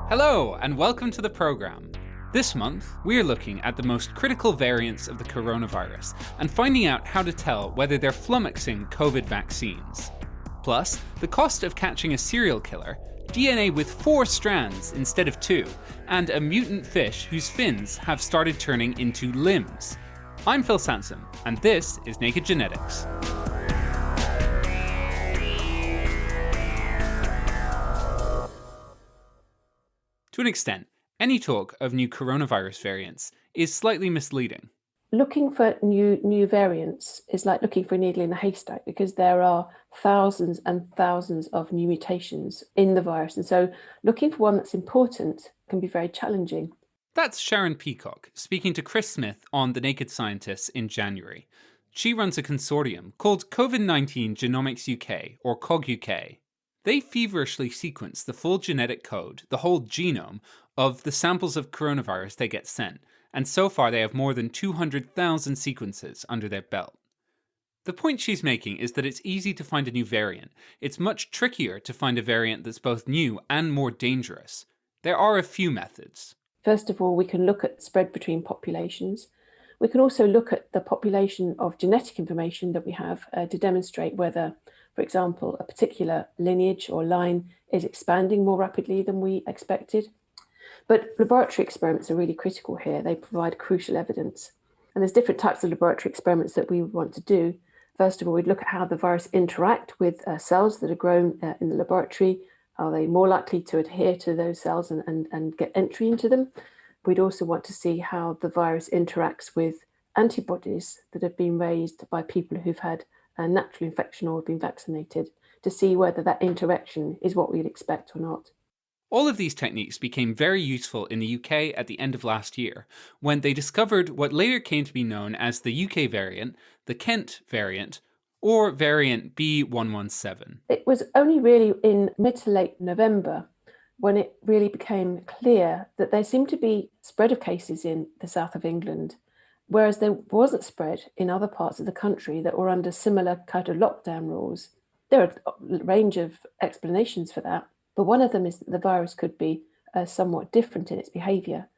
Hello, and welcome to the program. This month, we're looking at the most critical variants of the coronavirus and finding out how to tell whether they're flummoxing COVID vaccines. Plus, the cost of catching a serial killer, DNA with 4 strands instead of 2, and a mutant fish whose fins have started turning into limbs. I'm Phil Sansom, and this is Naked Genetics. To an extent, any talk of new coronavirus variants is slightly misleading. Looking for new variants is like looking for a needle in a haystack because there are thousands and thousands of new mutations in the virus. And so looking for one that's important can be very challenging. That's Sharon Peacock speaking to Chris Smith on The Naked Scientists in January. She runs a consortium called COVID-19 Genomics UK, or COG-UK. They feverishly sequence the full genetic code, the whole genome, of the samples of coronavirus they get sent, and so far they have more than 200,000 sequences under their belt. The point she's making is that it's easy to find a new variant. It's much trickier to find a variant that's both new and more dangerous. There are a few methods. First of all, we can look at spread between populations. We can also look at the population of genetic information that we have to demonstrate whether, for example, a particular lineage or line is expanding more rapidly than we expected. But laboratory experiments are really critical here. They provide crucial evidence. And there's different types of laboratory experiments that we want to do. First of all, we'd look at how the virus interact with cells that are grown in the laboratory. Are they more likely to adhere to those cells and get entry into them? We'd also want to see how the virus interacts with antibodies that have been raised by people who've had a natural infection or been vaccinated, to see whether that interaction is what we'd expect or not. All of these techniques became very useful in the UK at the end of last year, when they discovered what later came to be known as the UK variant, the Kent variant, or variant B117. It was only really in mid to late November when it really became clear that there seemed to be spread of cases in the south of England, whereas there wasn't spread in other parts of the country that were under similar kind of lockdown rules. There are a range of explanations for that, but one of them is that the virus could be somewhat different in its behaviour.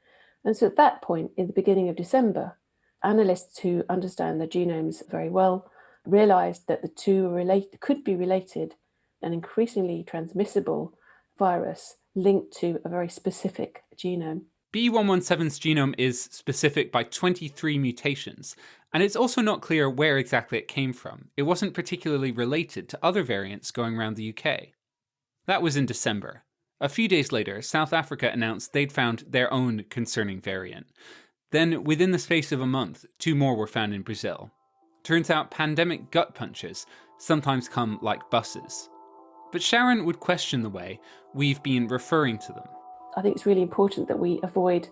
And so at that point, in the beginning of December, analysts who understand the genomes very well realised that the two could be related, an increasingly transmissible virus linked to a very specific genome. B117's genome is specific by 23 mutations, and it's also not clear where exactly it came from. It wasn't particularly related to other variants going around the UK. That was in December. A few days later, South Africa announced they'd found their own concerning variant. Then, within the space of a month, 2 more were found in Brazil. Turns out pandemic gut punches sometimes come like buses. But Sharon would question the way we've been referring to them. I think it's really important that we avoid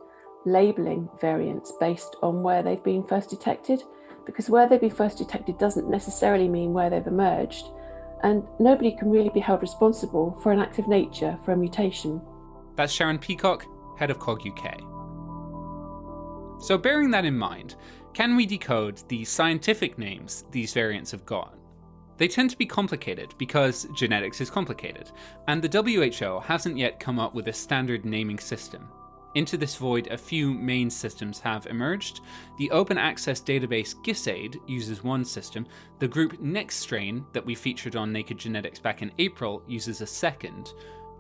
labelling variants based on where they've been first detected, because where they've been first detected doesn't necessarily mean where they've emerged, and nobody can really be held responsible for an act of nature for a mutation. That's Sharon Peacock, head of COG UK. So bearing that in mind, can we decode the scientific names these variants have got? They tend to be complicated because genetics is complicated, and the WHO hasn't yet come up with a standard naming system. Into this void, a few main systems have emerged. The open access database GISAID uses one system. The group NextStrain that we featured on Naked Genetics back in April uses a second.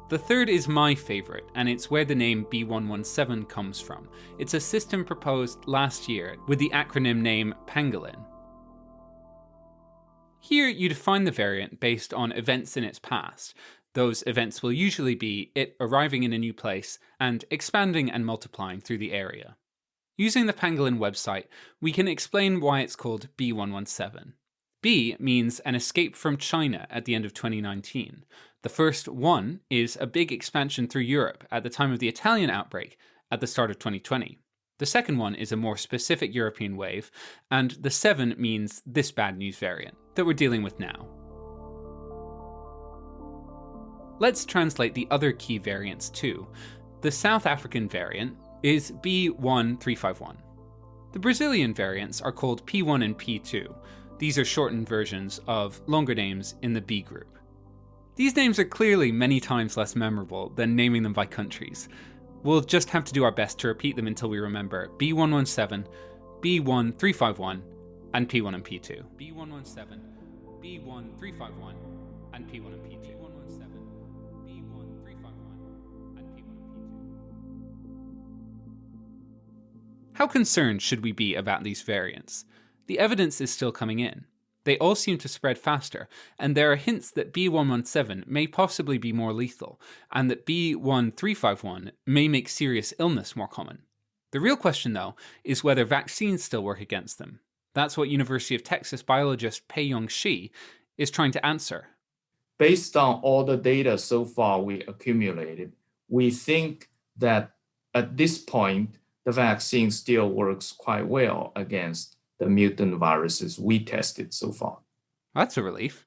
The third is my favourite, and it's where the name B117 comes from. It's a system proposed last year with the acronym name Pangolin. Here, you define the variant based on events in its past. Those events will usually be it arriving in a new place and expanding and multiplying through the area. Using the Pangolin website, we can explain why it's called B117. B means an escape from China at the end of 2019. The first 1 is a big expansion through Europe at the time of the Italian outbreak at the start of 2020. The second one is a more specific European wave, and the 7 means this bad news variant that we're dealing with now. Let's translate the other key variants too. The South African variant is B1351. The Brazilian variants are called P1 and P2. These are shortened versions of longer names in the B group. These names are clearly many times less memorable than naming them by countries. We'll just have to do our best to repeat them until we remember B117, B1351, and P1 and P2. B117, B1351, and P1 and P2. B117, B1351, and P1 and P2. How concerned should we be about these variants? The evidence is still coming in. They all seem to spread faster, and there are hints that B117 may possibly be more lethal, and that B1351 may make serious illness more common. The real question, though, is whether vaccines still work against them. That's what University of Texas biologist Pei-Yong Shi is trying to answer. Based on all the data so far we accumulated, we think that at this point, the vaccine still works quite well against the mutant viruses we tested so far. That's a relief.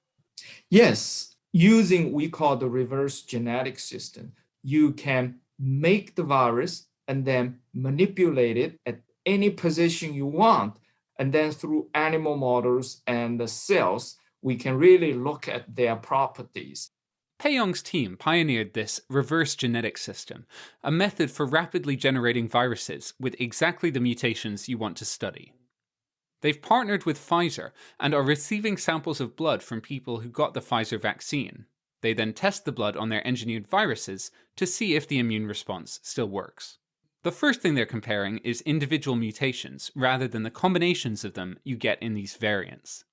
Yes, using we call the reverse genetic system, you can make the virus and then manipulate it at any position you want. And then through animal models and the cells, we can really look at their properties. Pei-Yong's team pioneered this reverse genetic system, a method for rapidly generating viruses with exactly the mutations you want to study. They've partnered with Pfizer and are receiving samples of blood from people who got the Pfizer vaccine. They then test the blood on their engineered viruses to see if the immune response still works. The first thing they're comparing is individual mutations rather than the combinations of them you get in these variants.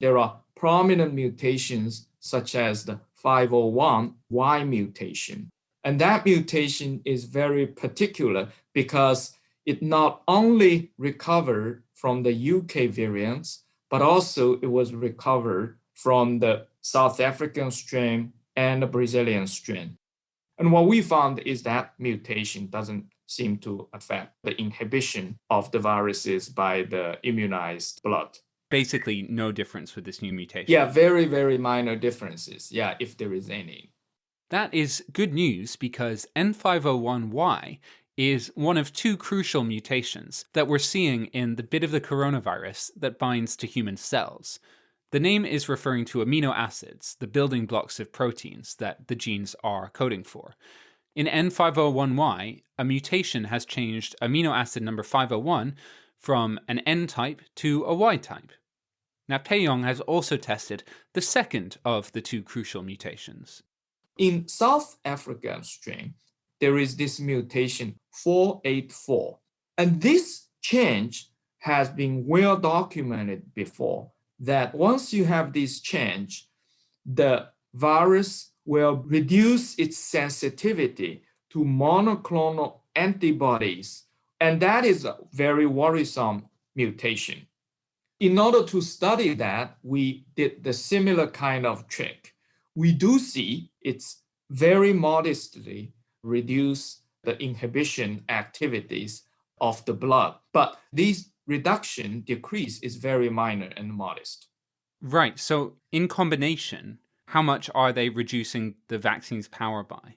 There are prominent mutations such as the 501Y mutation. And that mutation is very particular because it not only recovered from the UK variants, but also it was recovered from the South African strain and the Brazilian strain. And what we found is that mutation doesn't seem to affect the inhibition of the viruses by the immunized blood. Basically, no difference with this new mutation. Yeah, very, very minor differences. Yeah, if there is any. That is good news because N501Y is one of two crucial mutations that we're seeing in the bit of the coronavirus that binds to human cells. The name is referring to amino acids, the building blocks of proteins that the genes are coding for. In N501Y, a mutation has changed amino acid number 501 from an N type to a Y type. Now, Pei-Yong has also tested the second of the two crucial mutations. In South African strain, there is this mutation 484. And this change has been well documented before, that once you have this change, the virus will reduce its sensitivity to monoclonal antibodies. And that is a very worrisome mutation. In order to study that, we did the similar kind of trick. We do see it's very modestly reduce the inhibition activities of the blood, but this decrease is very minor and modest. Right, so in combination, how much are they reducing the vaccine's power by?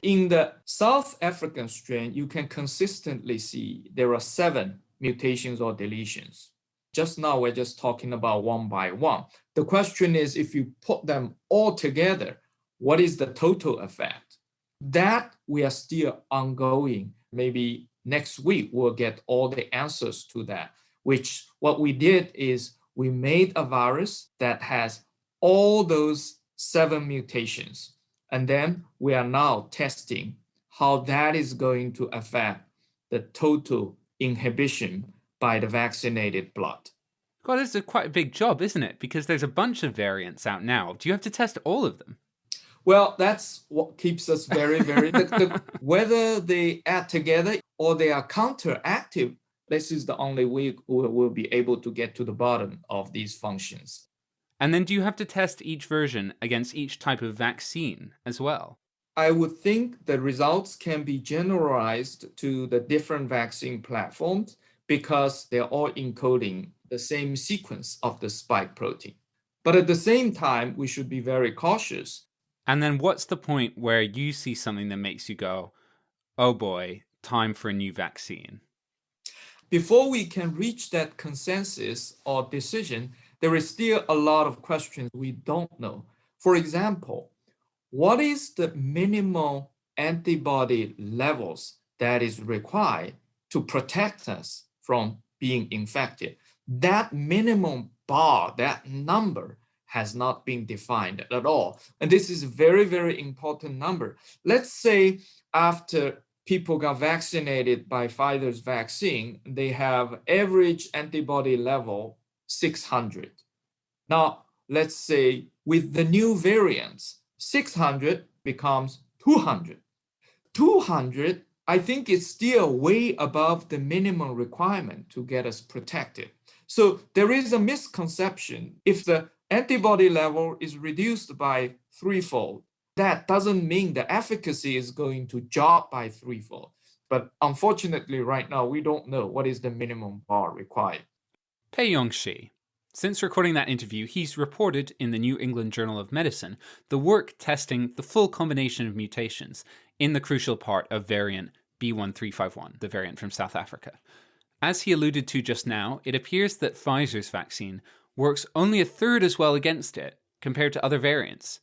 In the South African strain, you can consistently see there are 7 mutations or deletions. Just now, we're just talking about one by one. The question is, if you put them all together, what is the total effect? That we are still ongoing. Maybe next week, we'll get all the answers to that, which what we did is we made a virus that has all those 7 mutations. And then we are now testing how that is going to affect the total inhibition by the vaccinated blood. God, this is quite a big job, isn't it? Because there's a bunch of variants out now. Do you have to test all of them? Well, that's what keeps us very, very... whether they add together or they are counteractive, this is the only way we will be able to get to the bottom of these functions. And then do you have to test each version against each type of vaccine as well? I would think the results can be generalized to the different vaccine platforms because they're all encoding the same sequence of the spike protein. But at the same time, we should be very cautious. And then what's the point where you see something that makes you go, oh boy, time for a new vaccine? Before we can reach that consensus or decision, there is still a lot of questions we don't know. For example, what is the minimal antibody levels that is required to protect us from being infected. That minimum bar, that number, has not been defined at all. And this is a very, very important number. Let's say after people got vaccinated by Pfizer's vaccine, they have average antibody level 600. Now, let's say with the new variants, 600 becomes 200. 200, I think, is still way above the minimum requirement to get us protected. So there is a misconception. If the antibody level is reduced by threefold, that doesn't mean the efficacy is going to drop by threefold. But unfortunately, right now, we don't know what is the minimum bar required. Pei-Yong Shi. Since recording that interview, he's reported in the New England Journal of Medicine the work testing the full combination of mutations in the crucial part of variant B1351, the variant from South Africa. As he alluded to just now, it appears that Pfizer's vaccine works only a third as well against it compared to other variants.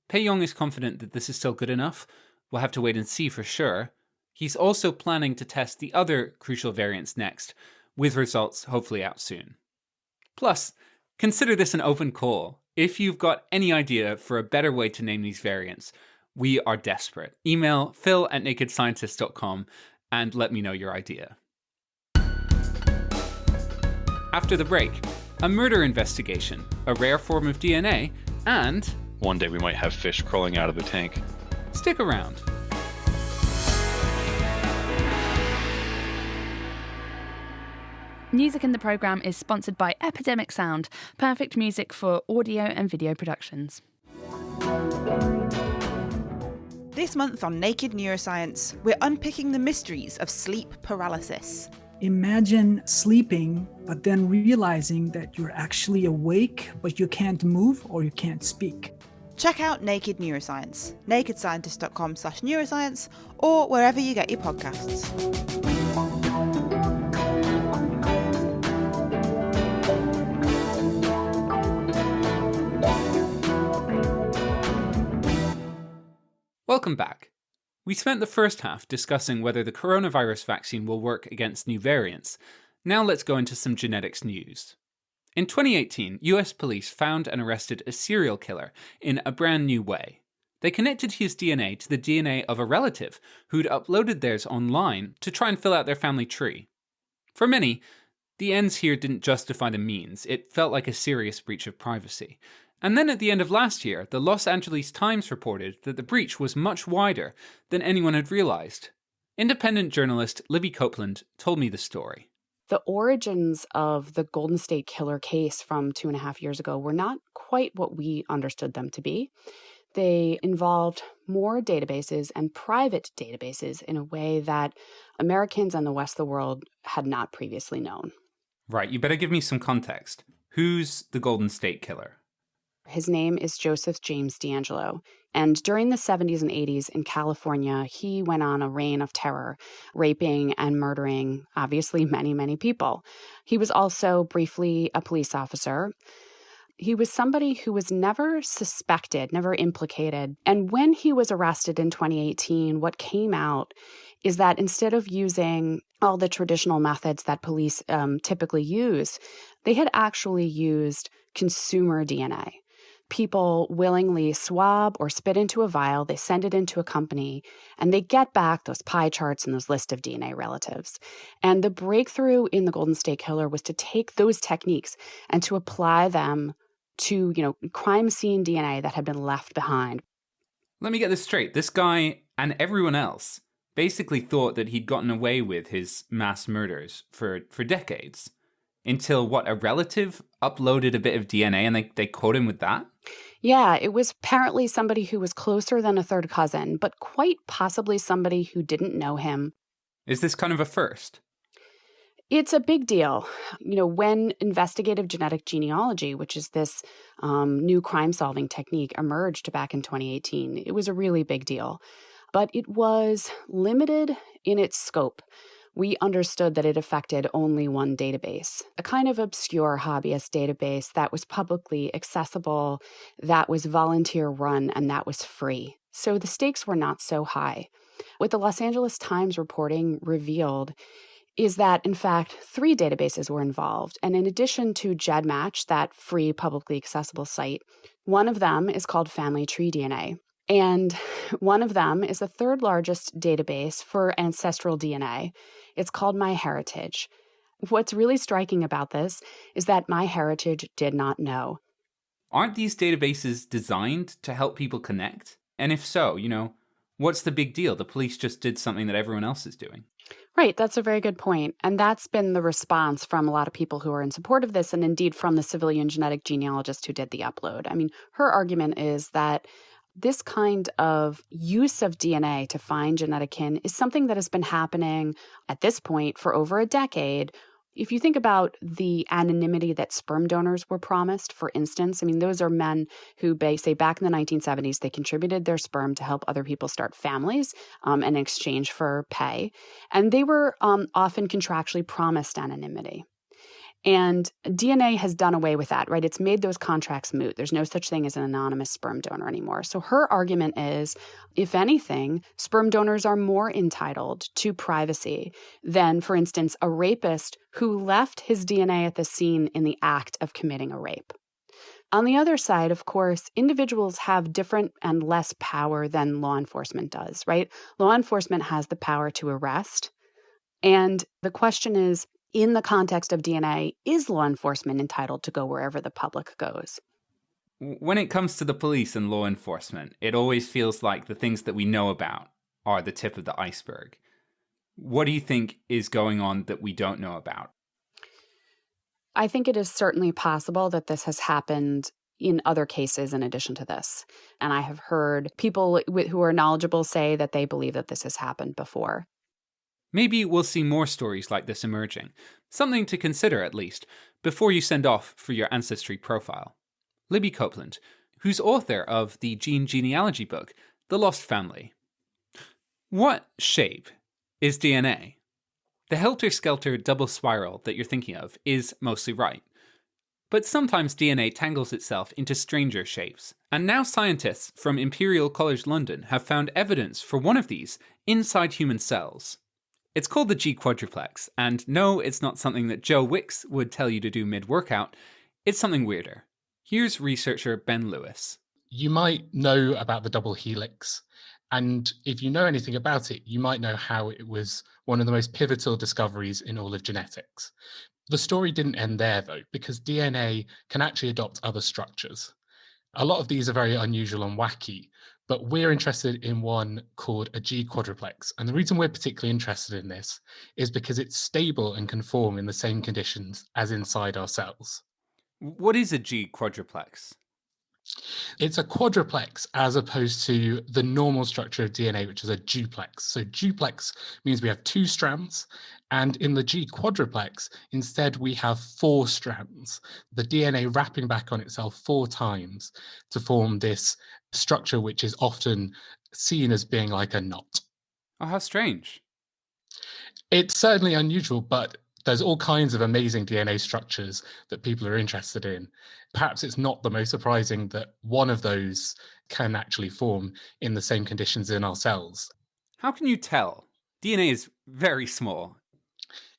Pei-Yong is confident that this is still good enough. We'll have to wait and see for sure. He's also planning to test the other crucial variants next, with results hopefully out soon. Plus, consider this an open call. If you've got any idea for a better way to name these variants, we are desperate. Email phil@nakedscientist.com and let me know your idea. After the break, a murder investigation, a rare form of DNA, and... one day we might have fish crawling out of the tank. Stick around. Music in the programme is sponsored by Epidemic Sound, perfect music for audio and video productions. This month on Naked Neuroscience, we're unpicking the mysteries of sleep paralysis. Imagine sleeping, but then realizing that you're actually awake, but you can't move or you can't speak. Check out Naked Neuroscience, nakedscientist.com/neuroscience, or wherever you get your podcasts. Welcome back. We spent the first half discussing whether the coronavirus vaccine will work against new variants. Now let's go into some genetics news. In 2018, US police found and arrested a serial killer in a brand new way. They connected his DNA to the DNA of a relative who'd uploaded theirs online to try and fill out their family tree. For many, the ends here didn't justify the means. It felt like a serious breach of privacy. And then at the end of last year, the Los Angeles Times reported that the breach was much wider than anyone had realized. Independent journalist Libby Copeland told me the story. The origins of the Golden State Killer case from 2.5 years ago were not quite what we understood them to be. They involved more databases and private databases in a way that Americans and the West of the world had not previously known. Right, you better give me some context. Who's the Golden State Killer? His name is Joseph James DeAngelo, and during the 70s and 80s in California, he went on a reign of terror, raping and murdering, obviously, many, many people. He was also briefly a police officer. He was somebody who was never suspected, never implicated, and when he was arrested in 2018, what came out is that instead of using all the traditional methods that police typically use, they had actually used consumer DNA. People willingly swab or spit into a vial, they send it into a company, and they get back those pie charts and those list of DNA relatives. And the breakthrough in the Golden State Killer was to take those techniques and to apply them to, crime scene DNA that had been left behind. Let me get this straight. This guy and everyone else basically thought that he'd gotten away with his mass murders for decades. Until, a relative uploaded a bit of DNA and they caught him with that? Yeah, it was apparently somebody who was closer than a third cousin, but quite possibly somebody who didn't know him. Is this kind of a first? It's a big deal. When investigative genetic genealogy, which is this new crime-solving technique, emerged back in 2018, it was a really big deal. But it was limited in its scope. we understood that it affected only one database, a kind of obscure hobbyist database that was publicly accessible, that was volunteer run, and that was free. So the stakes were not so high. What the Los Angeles Times reporting revealed is that, in fact, 3 databases were involved. And in addition to GEDmatch, that free publicly accessible site, one of them is called Family Tree DNA. And one of them is the 3rd largest database for ancestral DNA. It's called MyHeritage. What's really striking about this is that MyHeritage did not know. Aren't these databases designed to help people connect? And if so, what's the big deal? The police just did something that everyone else is doing. Right, that's a very good point. And that's been the response from a lot of people who are in support of this, and indeed from the civilian genetic genealogist who did the upload. I mean, her argument is that this kind of use of DNA to find genetic kin is something that has been happening at this point for over a decade. If you think about the anonymity that sperm donors were promised, for instance, I mean, those are men who, say, back in the 1970s, they contributed their sperm to help other people start families in exchange for pay. And they were often contractually promised anonymity. And DNA has done away with that, right? It's made those contracts moot. There's no such thing as an anonymous sperm donor anymore. So her argument is, if anything, sperm donors are more entitled to privacy than, for instance, a rapist who left his DNA at the scene in the act of committing a rape. On the other side, of course, individuals have different and less power than law enforcement does, right? Law enforcement has the power to arrest. And the question is, in the context of DNA, is law enforcement entitled to go wherever the public goes? When it comes to the police and law enforcement, it always feels like the things that we know about are the tip of the iceberg. What do you think is going on that we don't know about? I think it is certainly possible that this has happened in other cases in addition to this. And I have heard people who are knowledgeable say that they believe that this has happened before. Maybe we'll see more stories like this emerging. Something to consider, at least, before you send off for your ancestry profile. Libby Copeland, who's author of the gene genealogy book, The Lost Family. What shape is DNA? The helter-skelter double spiral that you're thinking of is mostly right. But sometimes DNA tangles itself into stranger shapes, and now scientists from Imperial College London have found evidence for one of these inside human cells. It's called the G quadruplex, and no, it's not something that Joe Wicks would tell you to do mid-workout. It's something weirder. Here's researcher Ben Lewis. You might know about the double helix, and if you know anything about it, you might know how it was one of the most pivotal discoveries in all of genetics. The story didn't end there, though, because DNA can actually adopt other structures. A lot of these are very unusual and wacky, but we're interested in one called a G quadruplex. And the reason we're particularly interested in this is because it's stable and can form in the same conditions as inside our cells. What is a G quadruplex? It's a quadruplex as opposed to the normal structure of DNA, which is a duplex. So duplex means we have 2 strands, and in the G quadruplex, instead we have 4 strands, the DNA wrapping back on itself 4 times to form this structure, which is often seen as being like a knot. Oh, how strange. It's certainly unusual, but there's all kinds of amazing DNA structures that people are interested in. Perhaps it's not the most surprising that one of those can actually form in the same conditions in our cells. How can you tell? DNA is very small.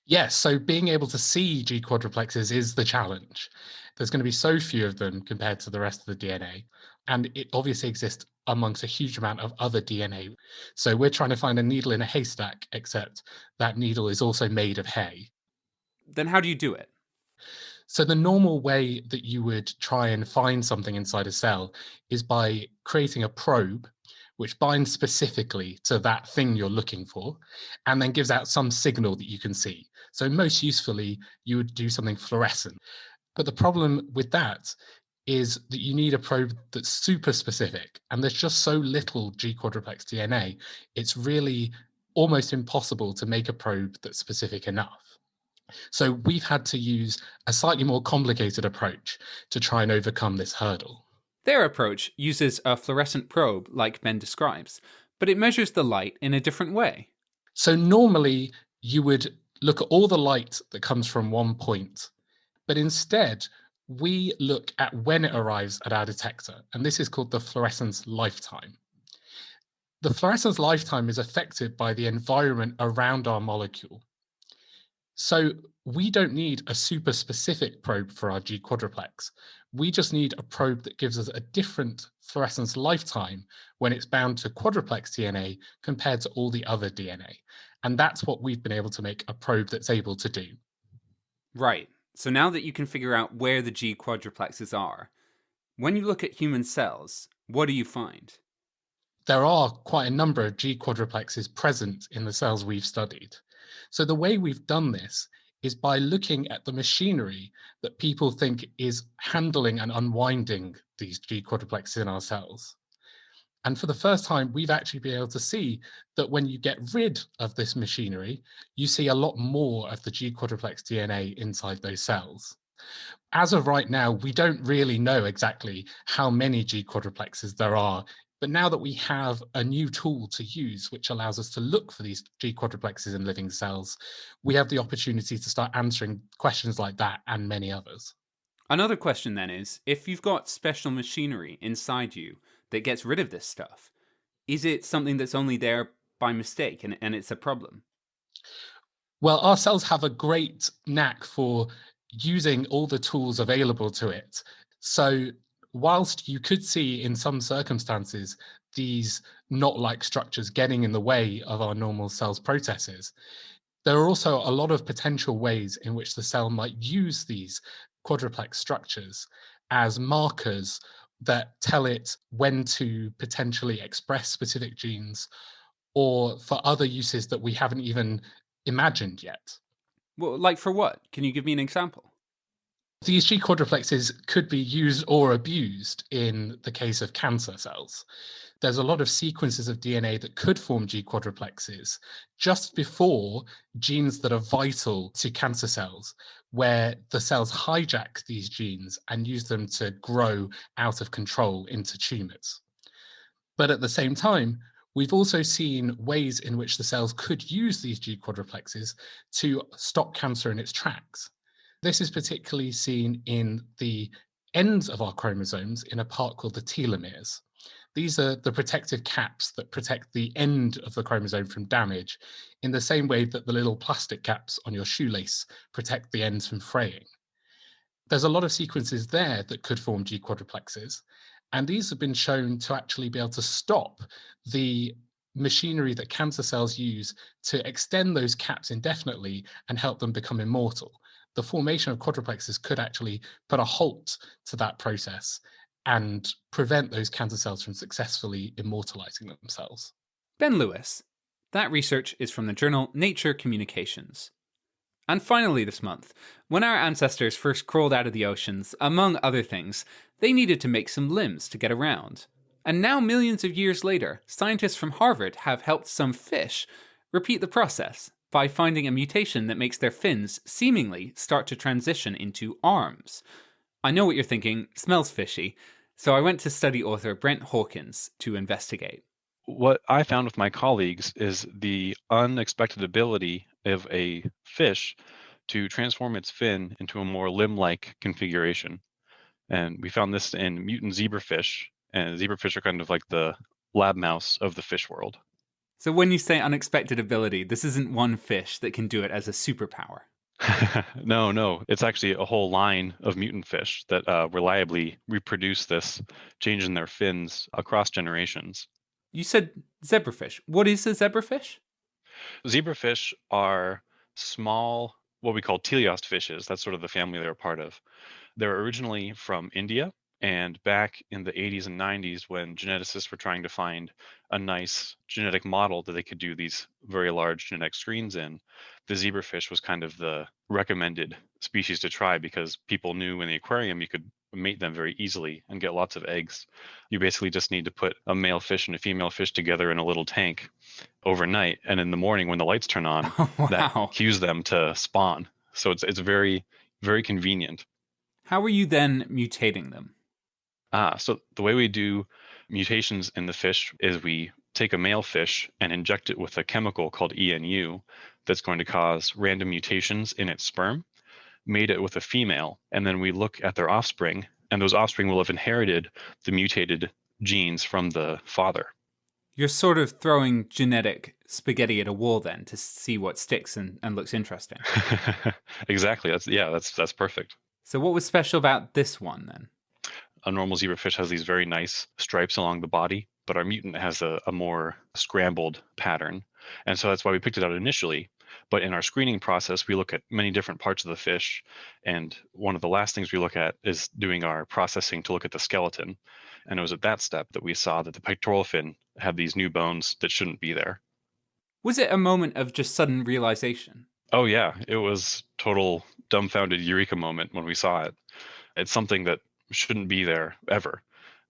Yes, so being able to see G quadruplexes is the challenge. There's going to be so few of them compared to the rest of the DNA, and it obviously exists amongst a huge amount of other DNA. So we're trying to find a needle in a haystack, except that needle is also made of hay. Then how do you do it? So the normal way that you would try and find something inside a cell is by creating a probe which binds specifically to that thing you're looking for, and then gives out some signal that you can see. So most usefully, you would do something fluorescent. But the problem with that is that you need a probe that's super specific, and there's just so little G quadruplex DNA, it's really almost impossible to make a probe that's specific enough. So we've had to use a slightly more complicated approach to try and overcome this hurdle. Their approach uses a fluorescent probe like Ben describes, but it measures the light in a different way. So normally you would look at all the light that comes from one point, but instead we look at when it arrives at our detector, and this is called the fluorescence lifetime. The fluorescence lifetime is affected by the environment around our molecule. So we don't need a super specific probe for our G quadruplex. We just need a probe that gives us a different fluorescence lifetime when it's bound to quadruplex DNA compared to all the other DNA. And that's what we've been able to make a probe that's able to do. Right. So now that you can figure out where the G quadruplexes are, when you look at human cells, what do you find? There are quite a number of G quadruplexes present in the cells we've studied. So the way we've done this is by looking at the machinery that people think is handling and unwinding these G quadruplexes in our cells. And for the first time, we've actually been able to see that when you get rid of this machinery, you see a lot more of the G quadruplex DNA inside those cells. As of right now, we don't really know exactly how many G quadruplexes there are. But now that we have a new tool to use, which allows us to look for these G quadruplexes in living cells, we have the opportunity to start answering questions like that and many others. Another question then is, if you've got special machinery inside you that gets rid of this stuff, is it something that's only there by mistake and it's a problem? Well, our cells have a great knack for using all the tools available to it. So whilst you could see in some circumstances these knot-like structures getting in the way of our normal cells' processes, there are also a lot of potential ways in which the cell might use these quadruplex structures as markers that tell it when to potentially express specific genes, or for other uses that we haven't even imagined yet. Well, like for what? Can you give me an example? These G quadruplexes could be used or abused in the case of cancer cells. There's a lot of sequences of DNA that could form G quadruplexes just before genes that are vital to cancer cells, where the cells hijack these genes and use them to grow out of control into tumors. But at the same time, we've also seen ways in which the cells could use these G quadruplexes to stop cancer in its tracks. This is particularly seen in the ends of our chromosomes in a part called the telomeres. These are the protective caps that protect the end of the chromosome from damage, in the same way that the little plastic caps on your shoelace protect the ends from fraying. There's a lot of sequences there that could form G quadruplexes, and these have been shown to actually be able to stop the machinery that cancer cells use to extend those caps indefinitely and help them become immortal. The formation of quadruplexes could actually put a halt to that process and prevent those cancer cells from successfully immortalizing themselves. Ben Lewis. That research is from the journal Nature Communications. And finally this month, when our ancestors first crawled out of the oceans, among other things, they needed to make some limbs to get around. And now, millions of years later, scientists from Harvard have helped some fish repeat the process by finding a mutation that makes their fins seemingly start to transition into arms. I know what you're thinking, smells fishy, so I went to study author Brent Hawkins to investigate. What I found with my colleagues is the unexpected ability of a fish to transform its fin into a more limb-like configuration. And we found this in mutant zebrafish, and zebrafish are kind of like the lab mouse of the fish world. So when you say unexpected ability, this isn't one fish that can do it as a superpower. No. It's actually a whole line of mutant fish that reliably reproduce this change in their fins across generations. You said zebrafish. What is a zebrafish? Zebrafish are small, what we call teleost fishes. That's sort of the family they're a part of. They're originally from India. And back in the 80s and 90s, when geneticists were trying to find a nice genetic model that they could do these very large genetic screens in, the zebrafish was kind of the recommended species to try, because people knew in the aquarium you could mate them very easily and get lots of eggs. You basically just need to put a male fish and a female fish together in a little tank overnight, and in the morning when the lights turn on, Wow. that cues them to spawn. So it's very, very convenient. How are you then mutating them? So the way we do mutations in the fish is we take a male fish and inject it with a chemical called ENU that's going to cause random mutations in its sperm, mate it with a female, and then we look at their offspring, and those offspring will have inherited the mutated genes from the father. You're sort of throwing genetic spaghetti at a wall then to see what sticks and looks interesting. Exactly. That's perfect. So what was special about this one then? A normal zebrafish has these very nice stripes along the body, but our mutant has a more scrambled pattern. And so that's why we picked it out initially. But in our screening process, we look at many different parts of the fish. And one of the last things we look at is doing our processing to look at the skeleton. And it was at that step that we saw that the pectoral fin had these new bones that shouldn't be there. Was it a moment of just sudden realization? Oh yeah, it was total dumbfounded eureka moment when we saw it. It's something that shouldn't be there ever.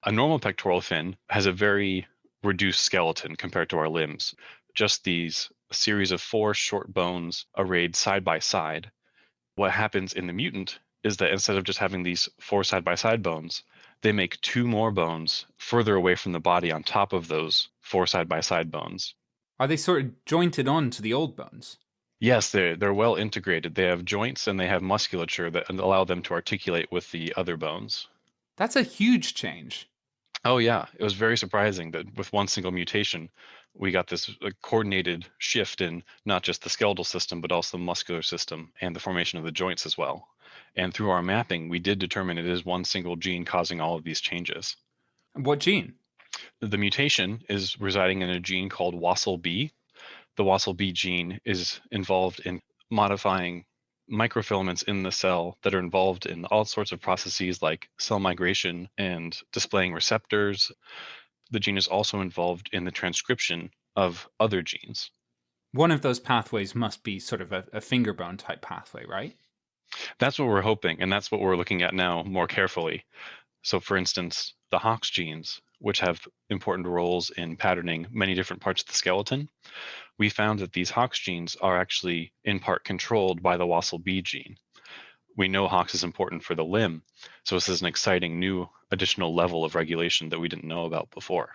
A normal pectoral fin has a very reduced skeleton compared to our limbs. Just these series of 4 short bones arrayed side by side. What happens in the mutant is that instead of just having these 4 side by side bones, they make 2 more bones further away from the body on top of those 4 side by side bones. Are they sort of jointed on to the old bones? Yes, they're well integrated. They have joints and they have musculature that allow them to articulate with the other bones. That's a huge change. Oh yeah, it was very surprising that with one single mutation, we got this coordinated shift in not just the skeletal system, but also the muscular system and the formation of the joints as well. And through our mapping, we did determine it is one single gene causing all of these changes. What gene? The mutation is residing in a gene called WASL-B. The WASL-B gene is involved in modifying microfilaments in the cell that are involved in all sorts of processes like cell migration and displaying receptors. The gene is also involved in the transcription of other genes. One of those pathways must be sort of a finger bone type pathway, right? That's what we're hoping, and that's what we're looking at now more carefully. So for instance, the Hox genes, which have important roles in patterning many different parts of the skeleton, we found that these Hox genes are actually in part controlled by the WASL-B gene. We know Hox is important for the limb, so this is an exciting new additional level of regulation that we didn't know about before.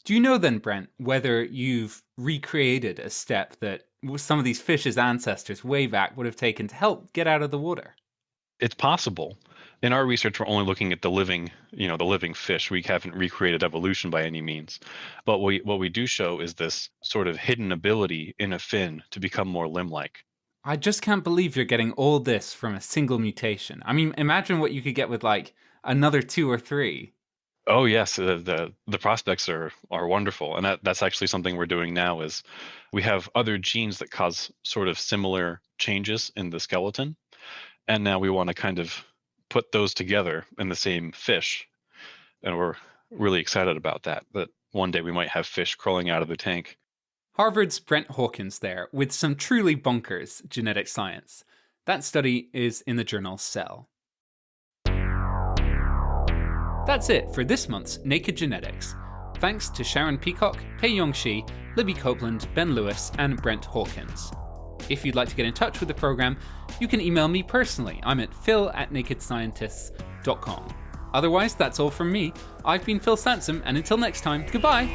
Do you know then, Brent, whether you've recreated a step that some of these fish's ancestors way back would have taken to help get out of the water? It's possible. In our research, we're only looking at the living fish. We haven't recreated evolution by any means. But what we do show is this sort of hidden ability in a fin to become more limb-like. I just can't believe you're getting all this from a single mutation. I mean, imagine what you could get with like another 2 or 3. Oh yes, the prospects are wonderful, and that's actually something we're doing now. Is we have other genes that cause sort of similar changes in the skeleton, and now we want to kind of put those together in the same fish, and we're really excited about that. That one day we might have fish crawling out of the tank. Harvard's Brent Hawkins there with some truly bonkers genetic science. That study is in the journal Cell. That's it for this month's Naked Genetics. Thanks to Sharon Peacock, Pei-Yong Shi, Libby Copeland, Ben Lewis, and Brent Hawkins. If you'd like to get in touch with the programme, you can email me personally. I'm at phil@nakedscientists.com. Otherwise, that's all from me. I've been Phil Sansom, and until next time, goodbye!